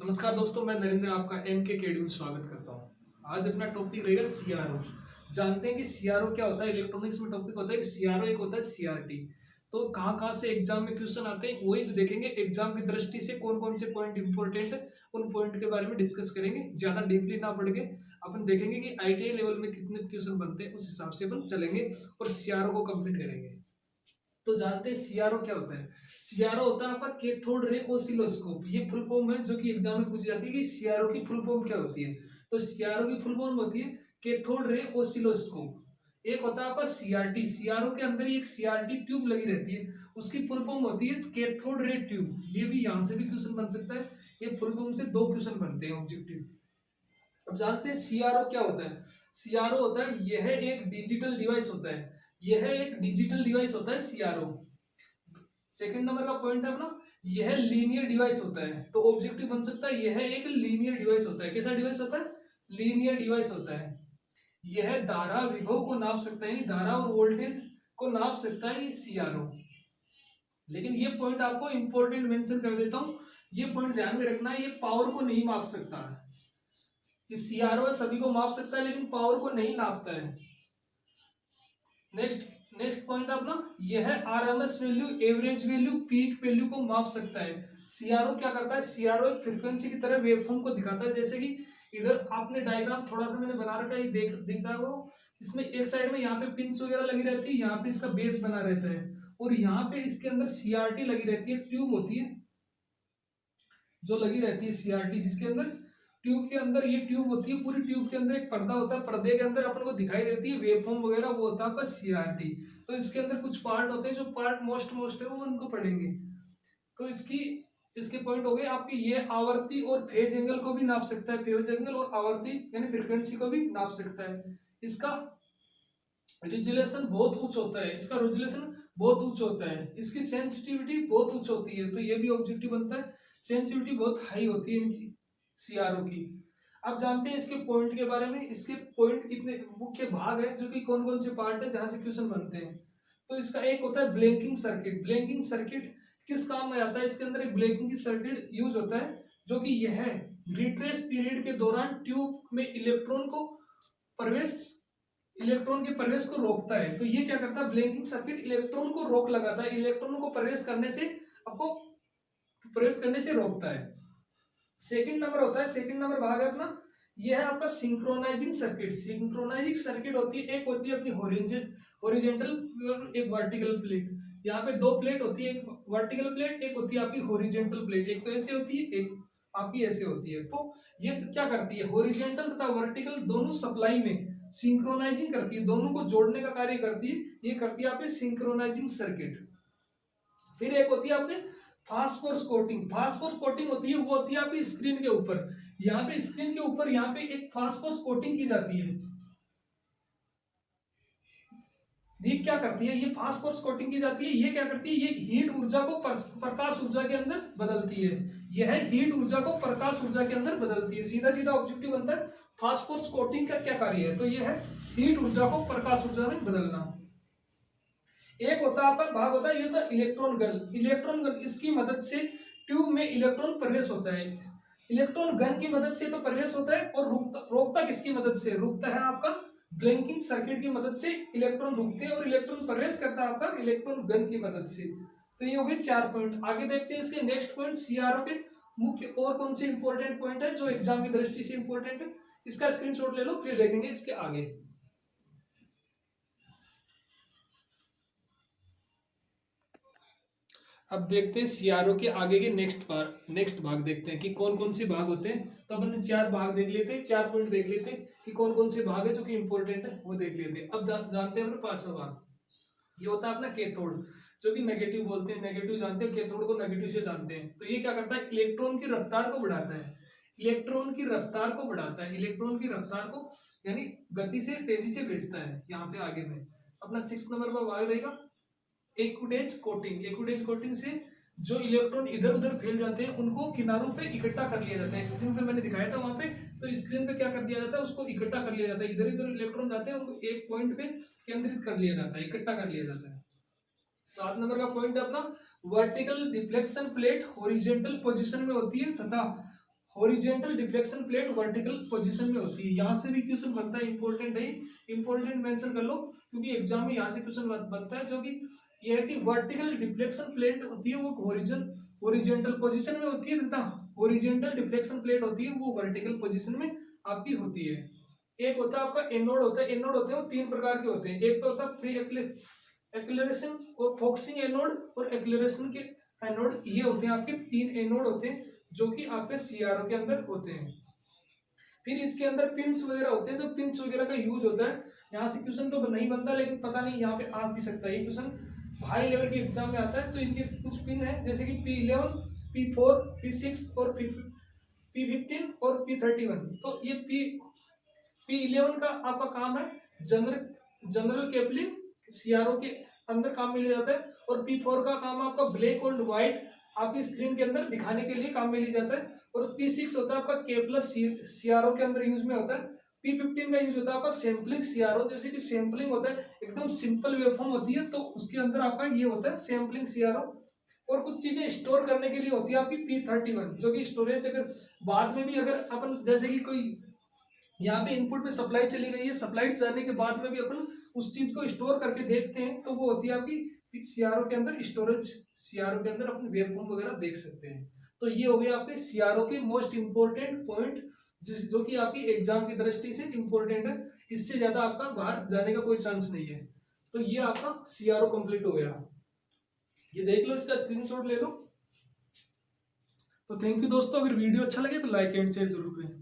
नमस्कार दोस्तों, मैं नरेंद्र आपका एनके अकेडमी में स्वागत करता हूँ। आज अपना टॉपिक रहेगा सीआरओ। जानते हैं कि सीआरओ क्या होता है। इलेक्ट्रॉनिक्स में टॉपिक होता है कि सीआरओ एक होता है सीआरटी। तो कहाँ कहाँ से एग्जाम में क्वेश्चन आते हैं वही देखेंगे। एग्जाम की दृष्टि से कौन कौन से पॉइंट इंपॉर्टेंट है उन पॉइंट के बारे में डिस्कस करेंगे। ज्यादा डीपली ना पढ़ के अपन देखेंगे कि आईटीआई लेवल में कितने क्वेश्चन बनते हैं, उस हिसाब से अपन चलेंगे और सीआरओ को कंप्लीट करेंगे। तो जानते हैं सीआरओ क्या होता है। सीआरओ होता है आपका कैथोड रे ऑसिलोस्कोप। ये फुल फॉर्म है जो कि एग्जाम में पूछी जाती है कि सीआरओ की फुल फॉर्म क्या होती है। तो सीआरओ की फुल फॉर्म होती है कैथोड रे ऑसिलोस्कोप। एक होता है आपका सीआरटी। सीआरओ के अंदर ही एक सीआरटी ट्यूब लगी रहती है, उसकी फुल फॉर्म होती है कैथोड रे ट्यूब। ये भी यहाँ से भी क्वेश्चन बन सकता है। ये फुल फॉर्म से दो क्वेश्चन बनते हैं ऑब्जेक्टिव। अब जानते हैं सीआरओ क्या होता है। सीआरओ होता है यह एक डिजिटल डिवाइस होता है। यह एक डिजिटल डिवाइस होता है सीआरओ। सेकंड नंबर का पॉइंट है अपना, यह लीनियर डिवाइस होता है। तो ऑब्जेक्टिव बन सकता है यह एक लीनियर डिवाइस होता है। कैसा डिवाइस होता है? लीनियर डिवाइस होता है। यह धारा विभव को नाप सकता है, यानी धारा और वोल्टेज को नाप सकता है ये सीआरओ। लेकिन ये पॉइंट आपको इंपॉर्टेंट मेंशन कर देता हूं, ये पॉइंट ध्यान में रखना है। ये पावर को नहीं माप सकता है। ये सीआरओ सभी को माप सकता है लेकिन पावर को नहीं नापता है। नेक्स्ट नेक्स्ट पॉइंट अपना, यह RMS value, average value, peak value को माप सकता है। सीआरओ क्या करता है? सीआरओ एक फ्रीक्वेंसी की तरह वेवफॉर्म को दिखाता है। जैसे कि इधर आपने डायग्राम थोड़ा सा मैंने बना रखा है, ये दिख रहा हो। इसमें एक साइड में यहाँ पे पिंस वगैरह लगी रहती है, यहाँ पे इसका बेस बना रहता है और यहाँ पे इसके अंदर सीआरटी लगी रहती है, ट्यूब होती है जो लगी रहती है सीआरटी, जिसके अंदर ट्यूब के अंदर ये ट्यूब होती है। पूरी ट्यूब के अंदर एक पर्दा होता है, पर्दे के अंदर अपन को दिखाई देती है वेवफॉर्म वगैरह, वो होता है आपका सीआरटी। तो इसके अंदर कुछ पार्ट होते हैं, जो पार्ट मोस्ट है वो उनको पढ़ेंगे। तो इसके पॉइंट हो गए आपके। ये आवर्ती और फेज एंगल को भी नाप सकता है। फेज एंगल और आवर्ती यानी फ्रीक्वेंसी को भी नाप सकता है। इसका रिजोल्यूशन बहुत उच्च होता है। इसका रिजोल्यूशन बहुत उच्च होता है। इसकी सेंसिटिविटी बहुत उच्च होती है। तो ये भी ऑब्जेक्टिव बनता है, सेंसिटिविटी बहुत हाई होती है इनकी सीआरओ की। अब जानते हैं इसके पॉइंट के बारे में। इसके पॉइंट कितने मुख्य भाग है, जो कि कौन कौन से पार्ट है जहां से क्वेश्चन बनते हैं। तो इसका एक होता है ब्लैंकिंग सर्किट। ब्लैंकिंग सर्किट किस काम में आता है? इसके अंदर एक ब्लैंकिंग सर्किट यूज होता है, जो कि यह रिट्रेस पीरियड के दौरान ट्यूब में प्रवेश इलेक्ट्रॉन के प्रवेश को रोकता है। तो ये क्या करता है? ब्लैंकिंग सर्किट इलेक्ट्रॉन को रोक लगाता है, इलेक्ट्रॉन को आपको प्रवेश करने से रोकता है। सेकंड नंबर होता है, सेकंड नंबर भाग है अपना, यह है आपका सिंक्रोनाइजिंग सर्किट। सिंक्रोनाइजिंग सर्किट होती है, एक होती है अपनी हॉरिजॉन्टल, एक वर्टिकल प्लेट। यहाँ पे दो प्लेट होती है, एक वर्टिकल प्लेट, एक होती है आपकी हॉरिजॉन्टल प्लेट। एक तो ऐसे होती है, एक आपकी ऐसे होती है। तो ये तो क्या करती है? हॉरिजॉन्टल तथा वर्टिकल दोनों सप्लाई में सिंक्रोनाइजिंग करती है, दोनों को जोड़ने का कार्य करती है। ये करती है आपकी सिंक्रोनाइजिंग सर्किट। फिर एक होती है आपके फास्फोरस कोटिंग। फास्फोरस कोटिंग होती है, वो होती है आपकी स्क्रीन के ऊपर। यहाँ पे स्क्रीन के ऊपर यहाँ पे एक फास्फोरस कोटिंग की जाती है। ये क्या करती है? ये फास्फोरस कोटिंग की जाती है। ये क्या करती है? ये हीट ऊर्जा को प्रकाश ऊर्जा के अंदर बदलती है। यह हीट ऊर्जा को प्रकाश ऊर्जा के अंदर बदलती है। सीधा सीधा ऑब्जेक्टिव बनता है फास्फोरस कोटिंग का क्या कार्य है? तो ये है हीट ऊर्जा को प्रकाश ऊर्जा में बदलना। एक होता है आपका भाग होता है, ये होता है इलेक्ट्रॉन गन। इलेक्ट्रॉन गन, इसकी मदद से ट्यूब में इलेक्ट्रॉन प्रवेश होता है। इलेक्ट्रॉन गन की मदद से तो प्रवेश होता है, और रोकता किसकी मदद से? रुकता है आपका ब्लैंकिंग सर्किट की मदद से इलेक्ट्रॉन रुकते हैं, और इलेक्ट्रॉन प्रवेश करता है आपका इलेक्ट्रॉन गन की मदद से। तो ये हो गए 4 पॉइंट। आगे देखते हैं इसके नेक्स्ट पॉइंट, सीआरओ के मुख्य और कौन से इंपॉर्टेंट पॉइंट है जो एग्जाम की दृष्टि से इंपॉर्टेंट है। इसका स्क्रीनशॉट ले लो, फिर देखेंगे इसके आगे। अब देखते हैं सीआरओ के आगे के नेक्स्ट भाग देखते हैं कि कौन कौन से भाग होते हैं। तो अपन ने 4 भाग देख लेते हैं, 4 पॉइंट देख लेते हैं कि कौन कौन से भाग है जो कि इंपॉर्टेंट है, वो देख लेते हैं। अब जानते हैं अपना 5वां भाग। ये होता है अपना कैथोड, जो कि नेगेटिव बोलते हैं। नेगेटिव जानते हैं, कैथोड को नेगेटिव से जानते हैं। तो ये क्या करता है? इलेक्ट्रॉन की रफ्तार को बढ़ाता है। इलेक्ट्रॉन की रफ्तार को बढ़ाता है, इलेक्ट्रॉन की रफ्तार को यानी गति से तेजी से भेजता है। यहाँ पे आगे में अपना 6 नंबर का भाग रहेगा एक्विडेज कोटिंग। एक्विडेज कोटिंग से जो इलेक्ट्रॉन इधर उधर फैल जाते हैं उनको किनारों पे इकट्ठा कर लिया जाता है। स्क्रीन पे मैंने दिखाया था वहां पे। तो स्क्रीन पे क्या कर दिया जाता है? उसको इकट्ठा कर लिया जाता है। इधर इधर इलेक्ट्रॉन जाते हैं, उनको एक पॉइंट पे केंद्रित कर लिया जाता है, इकट्ठा कर लिया जाता है। 7 नंबर का पॉइंट है अपना, vertical deflection plate horizontal position में होती है तथा horizontal deflection plate vertical position में होती है। यहाँ से भी क्वेश्चन बनता है, इंपॉर्टेंट है, इंपॉर्टेंट मेंशन कर लो क्योंकि एग्जाम में यहाँ से क्वेश्चन बनता है, जो कि ये है कि वर्टिकल डिफ्लेक्शन प्लेट होती है वो हॉरिजेंटल पोजीशन में होती है, तथा हॉरिजेंटल डिफ्लेक्शन प्लेट होती है वो वर्टिकल पोजीशन में आपकी होती है। एक होता है आपका एनोड होता है, एनोड होते हैं वो 3 प्रकार के होते हैं। एक तो होता है प्री एक्लेरेशन और फोकसिंग एनोड और एक्लेरेशन के एनोड, ये होते हैं आपके 3 एनोड होते हैं जो कि आपके सीआरओ के अंदर होते हैं। फिर इसके अंदर पिंस वगैरह होते हैं, तो पिंस वगैरह का यूज होता है। यहाँ से क्वेश्चन तो नहीं बनता, लेकिन पता नहीं यहाँ पे आ भी सकता है ये क्वेश्चन, हाई लेवल के एग्जाम में आता है। तो इनके कुछ पिन है जैसे कि P11, P4, P6 और P15 और P31। तो ये P11 का आपका काम है जनरल केपलिंग, सीआरओ के अंदर काम में लिया जाता है। और P4 का काम आपका ब्लैक और व्हाइट आपकी स्क्रीन के अंदर दिखाने के लिए काम में लिया जाता है। और P6 होता है आपका केपलर सीआरओ के अंदर यूज में होता है। P15 का यूज होता है आपका सैम्पलिंग सीआरओ, जैसे कि सैम्पलिंग होता है एकदम सिंपल वेवफॉर्म होती है, तो उसके अंदर आपका ये होता है सैम्पलिंग सीआरओ। और कुछ चीजें स्टोर करने के लिए होती है आपकी P31, जो कि स्टोरेज अगर बाद में भी अगर अपन जैसे कि कोई यहाँ पे इनपुट में सप्लाई चली गई है, सप्लाई जाने के बाद में भी अपन उस चीज को स्टोर करके देखते हैं, तो वो होती है आपकी सीआरओ के अंदर स्टोरेज। सीआरओ के अंदर अपन वेवफॉर्म वगैरह देख सकते हैं। तो ये हो गया आपके सीआरओ के मोस्ट इंपोर्टेंट पॉइंट, जो कि आपकी एग्जाम की दृष्टि से इंपॉर्टेंट है। इससे ज्यादा आपका बाहर जाने का कोई चांस नहीं है। तो ये आपका सीआरओ कंप्लीट हो गया, ये देख लो, इसका स्क्रीनशॉट ले लो। तो थैंक यू दोस्तों, अगर वीडियो अच्छा लगे तो लाइक एंड शेयर जरूर करें।